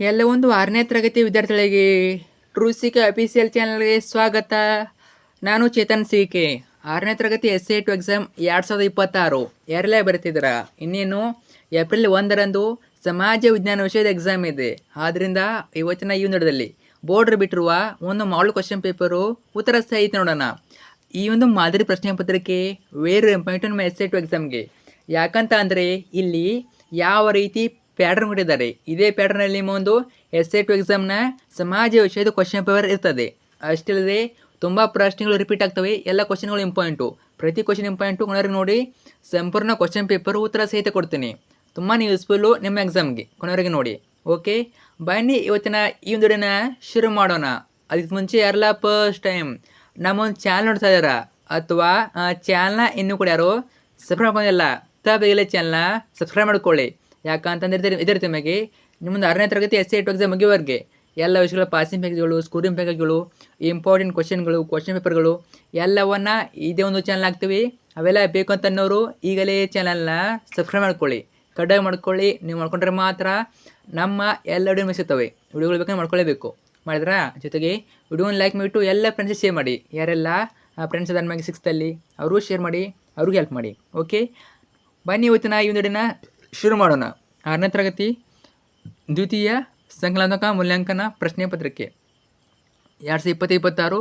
ಎಲ್ಲ ಒಂದು 6ನೇ ತರಗತಿ ವಿದ್ಯಾರ್ಥಿಗಳಿಗೆ ಟ್ರೂಸಿಕೆ ಅಫಿಷಿಯಲ್ ಚಾನಲ್ಗೆ ಸ್ವಾಗತ. ನಾನು ಚೇತನ್ ಕೆ. 6ನೇ ತರಗತಿ SA2 ಎಕ್ಸಾಮ್ 2026 ಯಾರೆಲ್ಲ ಬರೀತಿದ್ದೀರಾ? ಇನ್ನೇನು ಏಪ್ರಿಲ್ 1ರಂದು ಸಮಾಜ ವಿಜ್ಞಾನ ವಿಷಯದ ಎಕ್ಸಾಮ್ ಇದೆ. ಆದ್ದರಿಂದ ಇವತ್ತಿನ ಈ ವಿಡಿಯೋದಲ್ಲಿ ಬೋರ್ಡರ್ ಬಿಟ್ಟಿರುವ ಒಂದು ಮಾಡಲ್ ಕ್ವಶನ್ ಪೇಪರು ಉತ್ತರ ಸಹಿತ ನೋಡೋಣ. ಈ ಒಂದು ಮಾದರಿ ಪ್ರಶ್ನೆ ಪತ್ರಿಕೆ ವೇರ್ ಇಂಪಾರ್ಟೆಂಟ್ ನಮ್ಮ SA2 ಎಕ್ಸಾಮ್ಗೆ. ಯಾಕಂತ ಅಂದರೆ ಇಲ್ಲಿ ಯಾವ ರೀತಿ ಪ್ಯಾಟರ್ನ್ ಕೊಟ್ಟಿದ್ದಾರೆ. ಇದೇ ಪ್ಯಾಟರ್ನಲ್ಲಿ ನಿಮ್ಮ ಒಂದು SA2 ಎಕ್ಸಾಮ್ನ ಸಮಾಜ ವಿಷಯದ ಕ್ವಶನ್ ಪೇಪರ್ ಇರ್ತದೆ. ಅಷ್ಟಿಲ್ಲದೆ ತುಂಬ ಪ್ರಶ್ನೆಗಳು ರಿಪೀಟ್ ಆಗ್ತವೆ. ಎಲ್ಲ ಕ್ವಶನ್ಗಳು ಇಂಪಾರ್ಟೆಂಟು. ಪ್ರತಿ ಕ್ವಶನ್ ಇಂಪಾರ್ಟೆಂಟು. ಕೊನೆವರೆಗೆ ನೋಡಿ, ಸಂಪೂರ್ಣ ಕ್ವಶನ್ ಪೇಪರ್ ಉತ್ತರ ಸಹಿತ ಕೊಡ್ತೀನಿ. ತುಂಬಾ ಯೂಸ್ಫುಲ್ಲು ನಿಮ್ಮ ಎಕ್ಸಾಮ್ಗೆ. ಕೊನೆವರೆಗೆ ನೋಡಿ. ಓಕೆ, ಬನ್ನಿ ಇವತ್ತಿನ ಈ ಒಂದು ವಿಡಿಯೋನ ಶುರು ಮಾಡೋಣ. ಅದಕ್ಕೆ ಮುಂಚೆ ಯಾರೆಲ್ಲ ಫಸ್ಟ್ ಟೈಮ್ ನಮ್ಮ ಒಂದು ಚಾನಲ್ ನೋಡ್ತಾ ಇದ್ದಾರಾ ಅಥವಾ ಚಾನಲ್ನ ಇನ್ನೂ ಕೂಡ ಯಾರು ಸಬ್ಸ್ಕ್ರೈಬ್ ಮಾಡ್ಕೊಂಡಿಲ್ಲ, ಬೇಗಲೇ ಚಾನಲ್ನ ಸಬ್ಸ್ಕ್ರೈಬ್ ಮಾಡ್ಕೊಳ್ಳಿ. ಯಾಕಂತಂದ್ರೆ ಇದರ ನಿಮಗೆ ನಿಮ್ಮೊಂದು 6ನೇ ತರಗತಿ SA2 ಎಕ್ಸಾಮ್ ಮುಗಿಯುವವರೆಗೆ ಎಲ್ಲ ವಿಷಯಗಳ ಪಾಸಿಂಗ್ ಪ್ಯಾಕೇಜ್ಗಳು, ಸ್ಕೋರಿಂಗ್ ಪ್ಯಾಕೇಜ್ಗಳು, ಇಂಪಾರ್ಟೆಂಟ್ ಕ್ವಶನ್ಗಳು, ಕ್ವಶನ್ ಪೇಪರ್ಗಳು ಎಲ್ಲವನ್ನ ಇದೇ ಒಂದು ಚಾನಲ್ ಹಾಕ್ತೀವಿ. ಅವೆಲ್ಲ ಬೇಕು ಅಂತ ಅನ್ನೋರು ಈಗಲೇ ಚಾನಲ್ನ ಸಬ್ಸ್ಕ್ರೈಬ್ ಮಾಡ್ಕೊಳ್ಳಿ, ಕಡ್ಡಾಯ ಮಾಡ್ಕೊಳ್ಳಿ. ನೀವು ಮಾಡ್ಕೊಂಡ್ರೆ ಮಾತ್ರ ನಮ್ಮ ಎಲ್ಲ ವಿಡಿಯೋ ಮಿಸ್ಸುತ್ತವೆ. ವಿಡಿಯೋಗಳು ಬೇಕಂದ್ರೆ ಮಾಡ್ಕೊಳ್ಳೇಬೇಕು. ಮಾಡಿದ್ರಾ? ಜೊತೆಗೆ ವಿಡಿಯೋನ ಲೈಕ್ ಮಾಡಿಬಿಟ್ಟು ಎಲ್ಲ ಫ್ರೆಂಡ್ಸಿಗೆ ಶೇರ್ ಮಾಡಿ. ಯಾರೆಲ್ಲ ಫ್ರೆಂಡ್ಸ್ ಅದ ನಮಗೆ 6th ಅವ್ರಿಗೂ ಶೇರ್ ಮಾಡಿ, ಅವ್ರಿಗೂ ಹೆಲ್ಪ್ ಮಾಡಿ. ಓಕೆ, ಬನ್ನಿ ಇವತ್ತಿನ ಈ ಒಂದು ವಿಡಿಯೋನ ಶುರು ಮಾಡೋಣ. 6ನೇ ತರಗತಿ ದ್ವಿತೀಯ ಸಂಕಲನಾತ್ಮಕ ಮೂಲ್ಯಾಂಕನ ಪ್ರಶ್ನೆ ಪತ್ರಿಕೆ 2026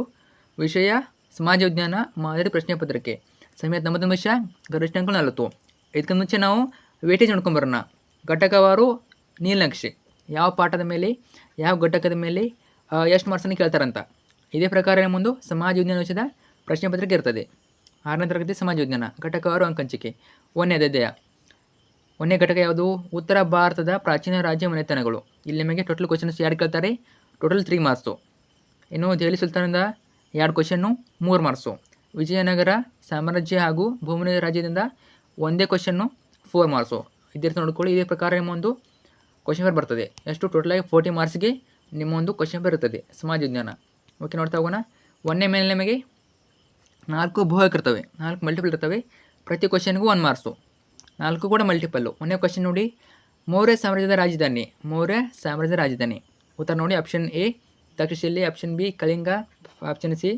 ವಿಷಯ ಸಮಾಜ ವಿಜ್ಞಾನ ಮಾದರಿ ಪ್ರಶ್ನೆ ಪತ್ರಿಕೆ. ಸಮಯ 90 ನಿಮಿಷ, ಗರಿಷ್ಠ ಅಂಕ 40. ಇದಕ್ಕೆ ಮುಂಚೆ ನಾವು ವೇಟೇಜ್ ನೋಡ್ಕೊಂಬರೋಣ. ಘಟಕವಾರು ನೀಲನಕ್ಷೆ, ಯಾವ ಪಾಠದ ಮೇಲೆ ಯಾವ ಘಟಕದ ಮೇಲೆ ಎಷ್ಟು ಮಾರ್ಕ್ಸನ್ನು ಕೇಳ್ತಾರಂತ. ಇದೇ ಪ್ರಕಾರ ಮುಂದೆ ಸಮಾಜ ವಿಜ್ಞಾನ ವಿಷಯದ ಪ್ರಶ್ನೆ ಪತ್ರಿಕೆ ಇರ್ತದೆ. 6ನೇ ತರಗತಿ ಸಮಾಜ ವಿಜ್ಞಾನ ಘಟಕವಾರು ಅಂಕಂಚಿಕೆ. 1ನೇ ಅಧ್ಯಾಯ. 1ನೇ ಘಟಕ ಯಾವುದು? ಉತ್ತರ ಭಾರತದ ಪ್ರಾಚೀನ ರಾಜ್ಯ ಮನೆತನಗಳು. ಇಲ್ಲಿ ನಿಮಗೆ ಟೋಟಲ್ ಕ್ವಶನ್ಸ್ 2 ಕೇಳ್ತಾರೆ. Total 3 marks. ಇನ್ನು ದೆಹಲಿ ಸುಲ್ತಾನದ 2 ಕ್ವಶನ್ನು 3 ಮಾರ್ಕ್ಸು. ವಿಜಯನಗರ ಸಾಮ್ರಾಜ್ಯ ಹಾಗೂ ಭೂಮಿ ರಾಜ್ಯದಿಂದ 1 ಕ್ವಶನ್ನು 4 ಮಾರ್ಕ್ಸು. ಇದೇ ರೀತಿ ನೋಡ್ಕೊಳ್ಳಿ. ಇದೇ ಪ್ರಕಾರ ನಿಮ್ಮೊಂದು ಕ್ವಶನ್ ಪೇಪರ್ ಬರ್ತದೆ. ಎಷ್ಟು? ಟೋಟಲಾಗಿ 40 ಮಾರ್ಕ್ಸ್ಗೆ ನಿಮ್ಮೊಂದು ಕ್ವಶನ್ ಪೇಪರ್ ಇರ್ತದೆ ಸಮಾಜ ವಿಜ್ಞಾನ. ಓಕೆ, ನೋಡ್ತಾ ಹೋಗೋಣ. 1ನೇ ಮೇಲೆ ನಿಮಗೆ 4 ಬಹುವಚನ ಇರ್ತವೆ, 4 ಮಲ್ಟಿಪಲ್ ಇರ್ತವೆ. ಪ್ರತಿ ಕ್ವಶನ್ಗೂ 1 ಮಾರ್ಕ್ಸು. 4 ಕೂಡ ಮಲ್ಟಿಪಲ್ಲು. 1ನೇ ಕ್ವಶನ್ ನೋಡಿ, ಮೌರ್ಯ ಸಾಮ್ರಾಜ್ಯದ ರಾಜಧಾನಿ. ಮೌರ್ಯ ಸಾಮ್ರಾಜ್ಯದ ರಾಜಧಾನಿ. ಉತ್ತರ ನೋಡಿ. Option A Takshashila, option B Kalinga, option C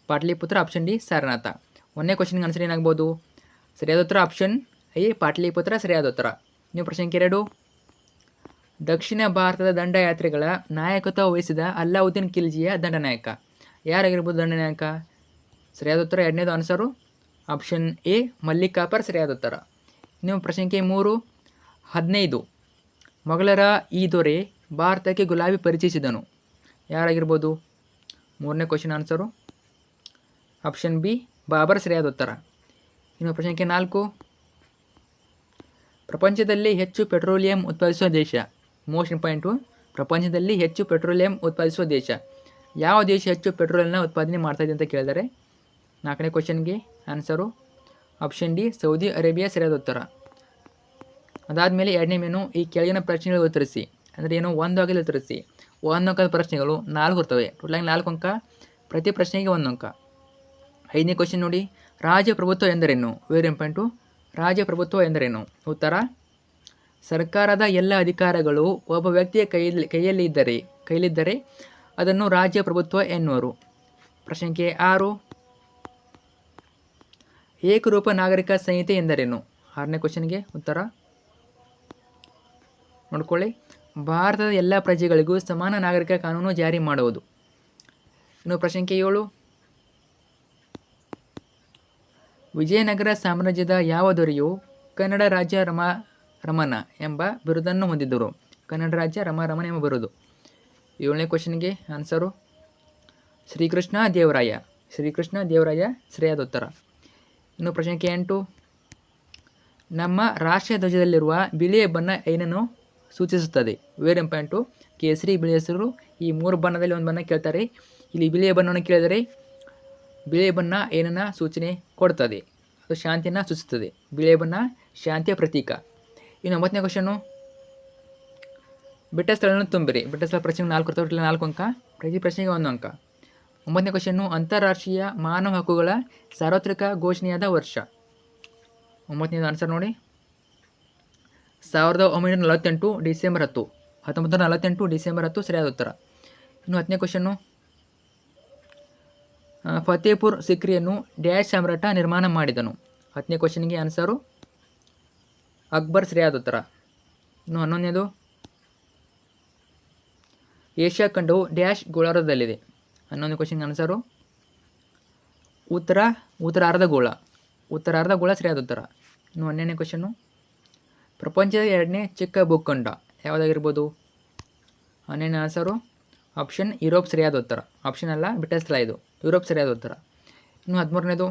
Pataliputra, option D Sarnath. 1ನೇ ಕ್ವಶನ್ಗೆ ಆನ್ಸರ್ ಏನಾಗ್ಬೋದು? ಸರಿಯಾದ ಉತ್ತರ ಆಪ್ಷನ್ ಎ ಪಾಟಲಿಪುತ್ರ ಸರಿಯಾದ ಉತ್ತರ. ನೀವು ಪ್ರಶ್ನೆ 2, ದಕ್ಷಿಣ ಭಾರತದ ದಂಡಯಾತ್ರೆಗಳ ನಾಯಕತ್ವ ವಹಿಸಿದ ಅಲ್ಲಾವುದ್ದೀನ್ ಖಿಲ್ಜಿಯ ದಂಡನಾಯಕ. ಯಾರಾಗಿರ್ಬೋದು ದಂಡನಾಯಕ? ಸರಿಯಾದ ಉತ್ತರ 2ನೇದು ಆನ್ಸರು ಆಪ್ಷನ್ ಎ ಮಲ್ಲಿಕಾಪರ್ ಸರಿಯಾದ ಉತ್ತರ. ನೀವು ಪ್ರಶ್ನೆ 3, 15 ಮೊಘಲರ ಈ ದೊರೆ ಭಾರತಕ್ಕೆ ಗುಲಾಬಿ ಪರಿಚಯಿಸಿದನು. ಯಾರಾಗಿರ್ಬೋದು? 3ನೇ question answer option B Babur ಸರಿಯಾದ ಉತ್ತರ. ಇನ್ನು ಪ್ರಶ್ನೆ 4, ಪ್ರಪಂಚದಲ್ಲಿ ಹೆಚ್ಚು ಪೆಟ್ರೋಲಿಯಂ ಉತ್ಪಾದಿಸುವ ದೇಶ. ಮೋಸ್ಟ್ ಇಂಪಾರ್ಟೆಂಟು, ಪ್ರಪಂಚದಲ್ಲಿ ಹೆಚ್ಚು ಪೆಟ್ರೋಲಿಯಂ ಉತ್ಪಾದಿಸುವ ದೇಶ. ಯಾವ ದೇಶ ಹೆಚ್ಚು ಪೆಟ್ರೋಲನ್ನು ಉತ್ಪಾದನೆ ಮಾಡ್ತಾಯಿದೆ ಅಂತ ಕೇಳಿದರೆ 4ನೇ ಕ್ವಶನ್ಗೆ answer option D Saudi Arabia ಸರಿಯಾದ ಉತ್ತರ. ಅದಾದಮೇಲೆ 2ನೇ ಮೇನು ಈ ಕೆಳಗಿನ ಪ್ರಶ್ನೆಗಳು ಉತ್ತರಿಸಿ. ಅಂದರೆ ಏನು? 1 ಆಗಲಿ ಉತ್ತರಿಸಿ. 1 ಅಂಕದ ಪ್ರಶ್ನೆಗಳು 4 ಇರ್ತವೆ. ಟೋಟಲಾಗಿ 4 ಅಂಕ, ಪ್ರತಿ ಪ್ರಶ್ನೆಗೆ 1 ಅಂಕ. 5ನೇ ಕ್ವಶನ್ ನೋಡಿ, ರಾಜಪ್ರಭುತ್ವ ಎಂದರೇನು? Very important. ರಾಜಪ್ರಭುತ್ವ ಎಂದರೇನು? ಉತ್ತರ ಸರ್ಕಾರದ ಎಲ್ಲ ಅಧಿಕಾರಗಳು ಒಬ್ಬ ವ್ಯಕ್ತಿಯ ಕೈಯಲ್ಲಿದ್ದರೆ ಅದನ್ನು ರಾಜ್ಯಪ್ರಭುತ್ವ ಎನ್ನುವರು. ಪ್ರಶ್ನೆ 6, ಏಕರೂಪ ನಾಗರಿಕ ಸಂಹಿತೆ ಎಂದರೇನು? 6ನೇ ಕ್ವಶನ್ಗೆ ಉತ್ತರ ನೋಡ್ಕೊಳ್ಳಿ. ಭಾರತದ ಎಲ್ಲ ಪ್ರಜೆಗಳಿಗೂ ಸಮಾನ ನಾಗರಿಕ ಕಾನೂನು ಜಾರಿ ಮಾಡುವುದು. ಇನ್ನು ಪ್ರಶ್ನೆ 7, ವಿಜಯನಗರ ಸಾಮ್ರಾಜ್ಯದ ಯಾವ ದೊರೆಯು ಕನ್ನಡ ರಾಜ್ಯ ರಮಣ ಎಂಬ ಬಿರುದನ್ನು ಹೊಂದಿದ್ದರು? ಕನ್ನಡ ರಾಜ್ಯ ರಮಣ ಎಂಬ ಬಿರುದು. 7ನೇ ಕ್ವಶನ್ಗೆ ಆನ್ಸರು ಶ್ರೀಕೃಷ್ಣ ದೇವರಾಯ. ಶ್ರೀಕೃಷ್ಣ ದೇವರಾಯ ಸರಿಯಾದ ಉತ್ತರ. ಇನ್ನು ಪ್ರಶ್ನೆ 8, ನಮ್ಮ ರಾಷ್ಟ್ರೀಯ ಧ್ವಜದಲ್ಲಿರುವ ಬಿಳಿಯ ಬಣ್ಣ ಏನನ್ನು ಸೂಚಿಸುತ್ತದೆ? Very important. ಕೇಸರಿ, ಬಿಳಿ, ಹಸಿರು ಈ 3 ಬಣ್ಣದಲ್ಲಿ ಒಂದು ಬಣ್ಣ ಕೇಳ್ತಾರೆ. ಇಲ್ಲಿ ಬಿಳಿಯ ಬಣ್ಣವನ್ನು ಕೇಳಿದರೆ ಬಿಳಿಯ ಬಣ್ಣ ಏನನ್ನು ಸೂಚನೆ ಕೊಡ್ತದೆ? ಅದು ಶಾಂತಿಯನ್ನು ಸೂಚಿಸುತ್ತದೆ. ಬಿಳಿಯ ಬಣ್ಣ ಶಾಂತಿಯ ಪ್ರತೀಕ. ಇನ್ನು 9ನೇ ಕ್ವಶನು, ಬಿಟ್ಟ ಸ್ಥಳವನ್ನು ತುಂಬಿರಿ. ಬಿಟ್ಟ ಸ್ಥಳ ಪ್ರಶ್ನೆಗೆ 4 ಇರ್ತವೆ. 4 ಅಂಕ, ಪ್ರತಿ ಪ್ರಶ್ನೆಗೆ 1 ಅಂಕ. 9ನೇ ಕ್ವಶನ್ನು, ಅಂತಾರಾಷ್ಟ್ರೀಯ ಮಾನವ ಹಕ್ಕುಗಳ ಸಾರ್ವತ್ರಿಕ ಘೋಷಣೆಯಾದ ವರ್ಷ. 9ನೇದು ಆನ್ಸರ್ ನೋಡಿ 1948 ಡಿಸೆಂಬರ್ 10. 1948 ಡಿಸೆಂಬರ್ 10 ಸರಿಯಾದ ಉತ್ತರ. ಇನ್ನು 10ನೇ ಕ್ವಶನ್ನು, ಫತೇಪುರ್ ಸಿಕ್ರಿಯನ್ನು ಡ್ಯಾಶ್ ಸಾಮ್ರಾಟ ನಿರ್ಮಾಣ ಮಾಡಿದನು. 10ನೇ ಕ್ವಶನ್ಗೆ ಆನ್ಸರು ಅಕ್ಬರ್ ಸರಿಯಾದ ಉತ್ತರ. ಇನ್ನು 11ನೇದು, ಏಷ್ಯಾ ಖಂಡವು ಡ್ಯಾಶ್ ಗೋಳಾರ್ಧದಲ್ಲಿದೆ. 11ನೇ ಕ್ವಶನ್ಗೆ ಆನ್ಸರು ಉತ್ತರಾರ್ಧಗೋಳ. ಉತ್ತರಾರ್ಧಗೋಳ ಸರಿಯಾದ ಉತ್ತರ. ಇನ್ನು 12ನೇ ಕ್ವಶನ್ನು, ಪ್ರಪಂಚದ 2ನೇ ಚಿಕ್ಕ ಭೂಖಂಡ ಯಾವುದಾಗಿರ್ಬೋದು? 12ನೇ ಆನ್ಸರು ಆಪ್ಷನ್ ಯುರೋಪ್ ಸರಿಯಾದ ಉತ್ತರ. ಆಪ್ಷನ್ ಅಲ್ಲ, ಬಿಟ್ಟ ಸ್ಥಳ ಇದು, ಯುರೋಪ್ ಸರಿಯಾದ ಉತ್ತರ. ಇನ್ನು 13ನೇದು,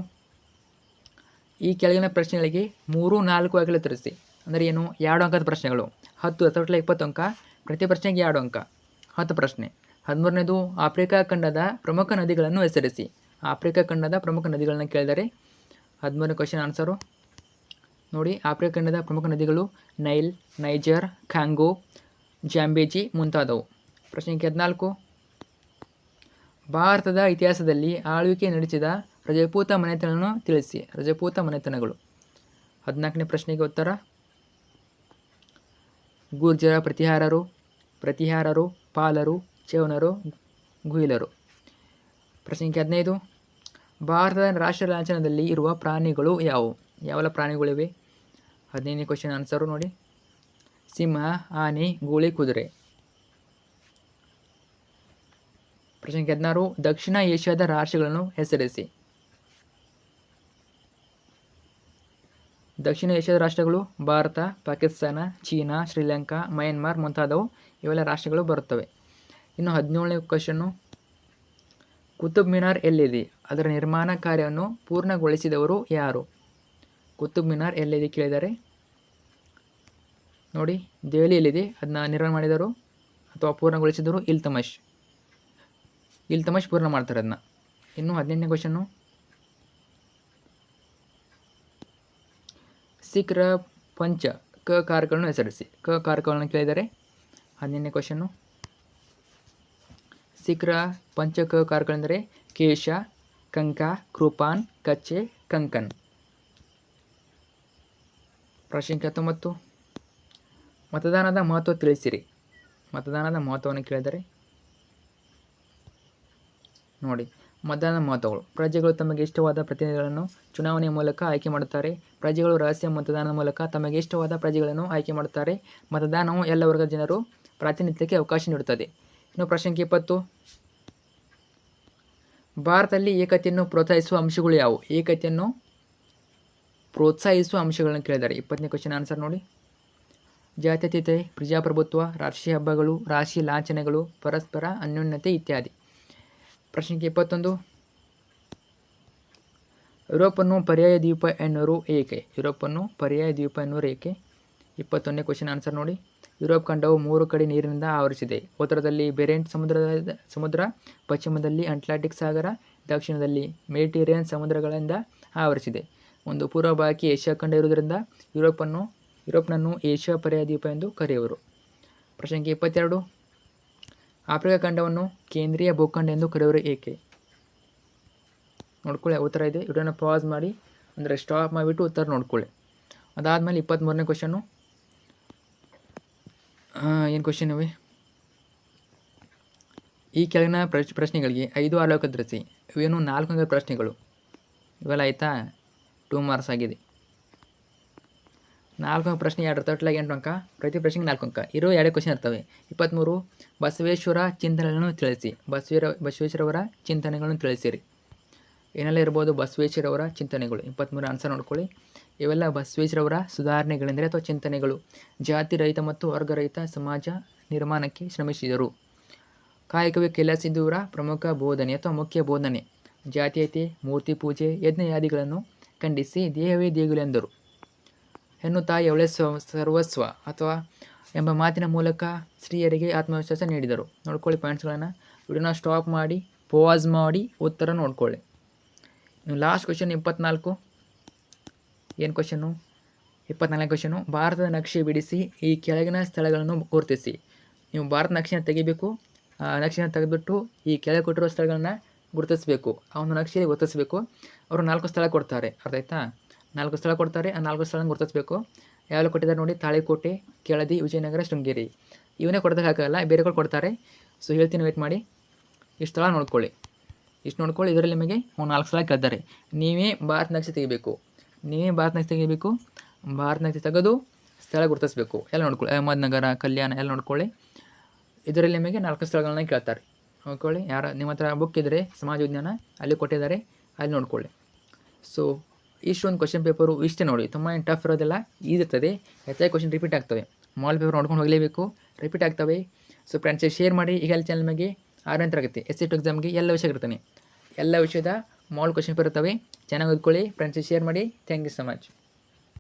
ಈ ಕೆಳಗಿನ ಪ್ರಶ್ನೆಗಳಿಗೆ 3, 4 ಅಂಕಗಳು ಉತ್ತರಿಸಿ. ಅಂದರೆ ಏನು? 2 ಅಂಕದ ಪ್ರಶ್ನೆಗಳು. 10 20 ಅಂಕ, ಪ್ರತಿ ಪ್ರಶ್ನೆಗೆ 2 ಅಂಕ. 10 ಪ್ರಶ್ನೆ. 13ನೇದು, ಆಫ್ರಿಕಾ ಖಂಡದ ಪ್ರಮುಖ ನದಿಗಳನ್ನು ಹೆಸರಿಸಿ. ಆಫ್ರಿಕಾ ಖಂಡದ ಪ್ರಮುಖ ನದಿಗಳನ್ನು ಕೇಳಿದರೆ 13ನೇ ಕ್ವಶನ್ ಆನ್ಸರು ನೋಡಿ, ಆಫ್ರಿಕಾ ಖಂಡದ ಪ್ರಮುಖ ನದಿಗಳು ನೈಲ್, ನೈಜರ್, ಕಾಂಗೋ, ಜಾಂಬೇಜಿ ಮುಂತಾದವು. ಪ್ರಶ್ನೆ 14, ಭಾರತದ ಇತಿಹಾಸದಲ್ಲಿ ಆಳ್ವಿಕೆ ನಡೆಸಿದ ರಜಪೂತ ಮನೆತನಗಳನ್ನು ತಿಳಿಸಿ. ರಜಪೂತ ಮನೆತನಗಳು. 14ನೇ ಪ್ರಶ್ನೆಗೆ ಉತ್ತರ ಗುರ್ಜರ ಪ್ರತಿಹಾರರು, ಪಾಲರು, ಚೌನರು, ಗುಹಿಲರು. ಪ್ರಶ್ನೆ 15, ಭಾರತದ ರಾಷ್ಟ್ರ ಲಾಂಛನದಲ್ಲಿ ಇರುವ ಪ್ರಾಣಿಗಳು ಯಾವುವು? ಯಾವೆಲ್ಲ ಪ್ರಾಣಿಗಳಿವೆ? 15ನೇ ಕ್ವಶನ್ ಆನ್ಸರು ನೋಡಿ, ಸಿಂಹ, ಆನೆ, ಗೂಳಿ, ಕುದುರೆ. ಪ್ರಶ್ನೆ 16, ದಕ್ಷಿಣ ಏಷ್ಯಾದ ರಾಷ್ಟ್ರಗಳನ್ನು ಹೆಸರಿಸಿ. ದಕ್ಷಿಣ ಏಷ್ಯಾದ ರಾಷ್ಟ್ರಗಳು ಭಾರತ, ಪಾಕಿಸ್ತಾನ, ಚೀನಾ, ಶ್ರೀಲಂಕಾ, ಮಯನ್ಮಾರ್ ಮುಂತಾದವು ಇವೆಲ್ಲ ರಾಷ್ಟ್ರಗಳು ಬರುತ್ತವೆ. ಇನ್ನು 17ನೇ ಕ್ವಶನ್ನು, ಕುತುಬ್ ಮಿನಾರ್ ಎಲ್ಲಿದೆ? ಅದರ ನಿರ್ಮಾಣ ಕಾರ್ಯವನ್ನು ಪೂರ್ಣಗೊಳಿಸಿದವರು ಯಾರು? ಕುತುಬ್ ಮಿನಾರ್ ಎಲ್ಲಿದೆ ಕೇಳಿದರೆ ನೋಡಿ, ದೆಹಲಿಯಲ್ಲಿದೆ. ಅದನ್ನ ನಿರ್ಮಾಣ ಮಾಡಿದವರು ಅಥವಾ ಪೂರ್ಣಗೊಳಿಸಿದವರು ಇಲ್ತಮಷ್ ಪೂರ್ಣ ಮಾಡ್ತಾರೆ ಅದನ್ನ. ಇನ್ನು 18ನೇ ಕ್ವಶನ್ನು, ಸಿಖ್ರ ಪಂಚ ಕಾರಕಗಳನ್ನು ಹೆಸರಿಸಿ. ಕಾರಕಗಳನ್ನು ಕೇಳಿದರೆ 18ನೇ ಕ್ವಶನ್ನು, ಸಿಖ್ರ ಪಂಚ ಕಾರಕಗಳೆಂದರೆ ಕೇಶ, ಕಂಕ, ಕೃಪಾನ್, ಕಚ್ಚೆ, ಕಂಕನ್. ಪ್ರಶ್ನೆ 19, ಮತದಾನದ ಮಹತ್ವ ತಿಳಿಸಿರಿ. ಮತದಾನದ ಮಹತ್ವವನ್ನು ಕೇಳಿದರೆ ನೋಡಿ, ಮತದಾನದ ಮಹತ್ವಗಳು: ಪ್ರಜೆಗಳು ತಮಗೆ ಇಷ್ಟವಾದ ಪ್ರತಿನಿಧಿಗಳನ್ನು ಚುನಾವಣೆಯ ಮೂಲಕ ಆಯ್ಕೆ ಮಾಡುತ್ತಾರೆ. ಪ್ರಜೆಗಳು ರಹಸ್ಯ ಮತದಾನದ ಮೂಲಕ ತಮಗೆ ಇಷ್ಟವಾದ ಪ್ರಜೆಗಳನ್ನು ಆಯ್ಕೆ ಮಾಡುತ್ತಾರೆ. ಮತದಾನವು ಎಲ್ಲ ವರ್ಗದ ಜನರು ಪ್ರಾತಿನಿಧ್ಯಕ್ಕೆ ಅವಕಾಶ ನೀಡುತ್ತದೆ. ಇನ್ನು ಪ್ರಶ್ನೆ 20, ಭಾರತದಲ್ಲಿ ಏಕತೆಯನ್ನು ಪ್ರೋತ್ಸಾಹಿಸುವ ಅಂಶಗಳು ಯಾವುವು? ಏಕತೆಯನ್ನು ಪ್ರೋತ್ಸಾಹಿಸುವ ಅಂಶಗಳನ್ನು ಕೇಳಿದ್ದಾರೆ. 20ನೇ ಕ್ವಶನ್ ಆನ್ಸರ್ ನೋಡಿ, ಜಾತ್ಯತೀತತೆ, ಪ್ರಜಾಪ್ರಭುತ್ವ, ರಾಷ್ಟ್ರೀಯ ಹಬ್ಬಗಳು, ರಾಷ್ಟ್ರೀಯ ಲಾಂಛನಗಳು, ಪರಸ್ಪರ ಅನ್ಯೋನ್ಯತೆ ಇತ್ಯಾದಿ. ಪ್ರಶ್ನೆ 21, ಯುರೋಪನ್ನು ಪರ್ಯಾಯ ದ್ವೀಪ ಎನ್ನುವರು ಏಕೆ? ಯುರೋಪನ್ನು ಪರ್ಯಾಯ ದ್ವೀಪ ಎನ್ನುವರು ಏಕೆ? 21ನೇ ಕ್ವಶನ್ ಆನ್ಸರ್ ನೋಡಿ, ಯುರೋಪ್ ಖಂಡವು 3 ಕಡೆ ನೀರಿನಿಂದ ಆವರಿಸಿದೆ. ಉತ್ತರದಲ್ಲಿ ಬೆರೆಂಟ್ ಸಮುದ್ರ, ಪಶ್ಚಿಮದಲ್ಲಿ ಅಟ್ಲಾಂಟಿಕ್ ಸಾಗರ, ದಕ್ಷಿಣದಲ್ಲಿ ಮೆಡಿಟೇರಿಯನ್ ಸಮುದ್ರಗಳಿಂದ ಆವರಿಸಿದೆ. ಒಂದು ಪೂರ್ವ ಭಾಗಕ್ಕೆ ಏಷ್ಯಾ ಖಂಡ ಇರುವುದರಿಂದ ಯುರೋಪ್ನನ್ನು ಏಷ್ಯಾ ಪರ್ಯಾಯ ದ್ವೀಪ ಎಂದು ಕರೆಯುವರು. ಪ್ರಶ್ನೆ 22, ಆಫ್ರಿಕಾ ಖಂಡವನ್ನು ಕೇಂದ್ರೀಯ ಭೂಖಂಡ ಎಂದು ಕರೆಯುವರು ಏಕೆ? ನೋಡ್ಕೊಳ್ಳಿ, ಉತ್ತರ ಇದೆ. ವಿಡಿಯೋನ ಪಾಸ್ ಮಾಡಿ, ಅಂದರೆ ಸ್ಟಾಪ್ ಮಾಡಿಬಿಟ್ಟು ಉತ್ತರ ನೋಡ್ಕೊಳ್ಳಿ. ಅದಾದಮೇಲೆ 23ನೇ ಕ್ವಶನ್ನು, ಏನು ಕ್ವಶನ್ ಇವೆ? ಈ ಕೆಳಗಿನ ಪ್ರಶ್ನೆಗಳಿಗೆ 5, 6 ಉತ್ತರಿಸಿ. ಇವೇನು 4 ಅಂಕದ ಪ್ರಶ್ನೆಗಳು ಇವೆಲ್ಲ, ಆಯಿತಾ? 2 ಮಾರ್ಕ್ಸ್ ಆಗಿದೆ. 4 ಪ್ರಶ್ನೆ 2 ಟೋಟಲಾಗಿ 8 ಅಂಕ, ಪ್ರತಿ ಪ್ರಶ್ನೆಗೆ 4 ಅಂಕ. ಇರೋ 2 ಕ್ವಶನ್ ಇರ್ತವೆ. 23, ಬಸವೇಶ್ವರ ಚಿಂತನೆಗಳನ್ನು ತಿಳಿಸಿ. ಬಸವೇಶ್ವರವರ ಚಿಂತನೆಗಳನ್ನು ತಿಳಿಸಿರಿ. ಏನೆಲ್ಲ ಇರ್ಬೋದು ಬಸವೇಶ್ವರವರ ಚಿಂತನೆಗಳು? 23 ಆನ್ಸರ್ ನೋಡ್ಕೊಳ್ಳಿ. ಇವೆಲ್ಲ ಬಸವೇಶ್ವರವರ ಸುಧಾರಣೆಗಳೆಂದರೆ ಅಥವಾ ಚಿಂತನೆಗಳು. ಜಾತಿ ರಹಿತ ಮತ್ತು ವರ್ಗರಹಿತ ಸಮಾಜ ನಿರ್ಮಾಣಕ್ಕೆ ಶ್ರಮಿಸಿದರು. ಕಾಯಕವೇ ಕೈಲಾಸಿದವರ ಪ್ರಮುಖ ಬೋಧನೆ ಅಥವಾ ಮುಖ್ಯ ಬೋಧನೆ. ಜಾತೀಯತೆ, ಮೂರ್ತಿ ಪೂಜೆ, ಯಜ್ಞಯಾದಿಗಳನ್ನು ಖಂಡಿಸಿ ದೇಹವೇ ದೇಗುಲೆಂದರು. ಹೆಣ್ಣು ತಾಯಿ ಅವಳೆ ಸರ್ವಸ್ವ ಅಥವಾ ಎಂಬ ಮಾತಿನ ಮೂಲಕ ಸ್ತ್ರೀಯರಿಗೆ ಆತ್ಮವಿಶ್ವಾಸ ನೀಡಿದರು. ನೋಡ್ಕೊಳ್ಳಿ ಪಾಯಿಂಟ್ಸ್ಗಳನ್ನು. ವಿಡಿಯೋನ ಸ್ಟಾಪ್ ಮಾಡಿ, ಪಾಸ್ ಮಾಡಿ ಉತ್ತರ ನೋಡ್ಕೊಳ್ಳಿ. ಲಾಸ್ಟ್ ಕ್ವಶನ್ 24, ಏನು ಕ್ವಶನ್ನು? 24ನೇ ಕ್ವಶನು, ಭಾರತದ ನಕ್ಷೆ ಬಿಡಿಸಿ ಈ ಕೆಳಗಿನ ಸ್ಥಳಗಳನ್ನು ಗುರುತಿಸಿ. ನೀವು ಭಾರತ ನಕ್ಷೆನ ತೆಗಿಬೇಕು. ನಕ್ಷೆನ ತೆಗೆದುಬಿಟ್ಟು ಈ ಕೆಳಗೆ ಕೊಟ್ಟಿರೋ ಸ್ಥಳಗಳನ್ನ ಗುರುತಿಸಬೇಕು. ಆ ಒಂದು ನಕ್ಷೆಯಲ್ಲಿ ಗುರುತಿಸಬೇಕು. ಅವರು 4 ಸ್ಥಳ ಕೊಡ್ತಾರೆ, ಅರ್ಥ ಆಯ್ತಾ? 4 ಸ್ಥಳ ಕೊಡ್ತಾರೆ. ಆ 4 ಸ್ಥಳನ ಗುರುತಿಸಬೇಕು. ಯಾವೆಲ್ಲ ಕೊಟ್ಟಿದ್ದಾರೆ ನೋಡಿ: ತಾಳಿಕೋಟೆ, ಕೆಳದಿ, ವಿಜಯನಗರ, ಶೃಂಗೇರಿ. ಇವನೇ ಕೊಡೋದಕ್ಕಾಗಲ್ಲ, ಬೇರೆ ಕೊಡ್ತಾರೆ. ಸೊ ಹೇಳ್ತೀನಿ, ವೇಟ್ ಮಾಡಿ. ಇಷ್ಟು ಸ್ಥಳ ನೋಡ್ಕೊಳ್ಳಿ, ಇಷ್ಟು ನೋಡ್ಕೊಳ್ಳಿ. ಇದರಲ್ಲಿ ನಿಮಗೆ 4 ಸ್ಥಳ ಕೇಳ್ತಾರೆ. ನೀವೇ ಭಾರತ ನಕ್ಷೆ ತೆಗಿಬೇಕು. ಭಾರತ ನಕ್ಷೆ ತೆಗೆದು ಸ್ಥಳ ಗುರುತಿಸಬೇಕು. ಎಲ್ಲ ನೋಡ್ಕೊಳ್ಳಿ, ಅಹಮದ್ನಗರ, ಕಲ್ಯಾಣ ಎಲ್ಲ ನೋಡ್ಕೊಳ್ಳಿ. ಇದರಲ್ಲಿ ನಿಮಗೆ 4 ಸ್ಥಳಗಳನ್ನ ಕೇಳ್ತಾರೆ. ನೋಡ್ಕೊಳ್ಳಿ. ನಿಮ್ಮ ಹತ್ರ ಬುಕ್ ಇದ್ದರೆ ಸಮಾಜ ವಿಜ್ಞಾನ ಅಲ್ಲಿ ಕೊಟ್ಟಿದ್ದಾರೆ, ಅಲ್ಲಿ ನೋಡ್ಕೊಳ್ಳಿ. ಸೊ ಇಷ್ಟೊಂದು ಕ್ವಶನ್ ಪೇಪರು ಇಷ್ಟೇ ನೋಡಿ, ತುಂಬ ಟಫ್ ಇರೋದೆಲ್ಲ ಈಸಿ ಇರ್ತದೆ. ಹೆಚ್ಚಾಗಿ ಕ್ವಶನ್ ರಿಪೀಟ್ ಆಗ್ತವೆ. ಮಾಲ್ ಪೇಪರ್ ನೋಡ್ಕೊಂಡು ಹೋಗಲೇಬೇಕು, ರಿಪೀಟ್ ಆಗ್ತವೆ. ಸೊ ಫ್ರೆಂಡ್ಸ್ ಶೇರ್ ಮಾಡಿ. ಈಗ ಅಲ್ಲಿ ಚಾನಲ್ ನಮಗೆ 6ನೇ ತರಗತಿ SC2 ಎಕ್ಸಾಮ್ಗೆ ಎಲ್ಲ ವಿಷಯ ಇರ್ತಾನೆ, ಎಲ್ಲ ವಿಷಯದ ಮಾಲ್ ಕ್ವಶನ್ ಪೇಪರ್ ಇರ್ತವೆ. ಚೆನ್ನಾಗಿ ಓದ್ಕೊಳ್ಳಿ ಫ್ರೆಂಡ್ಸ್, ಶೇರ್ ಮಾಡಿ. Thank you so much.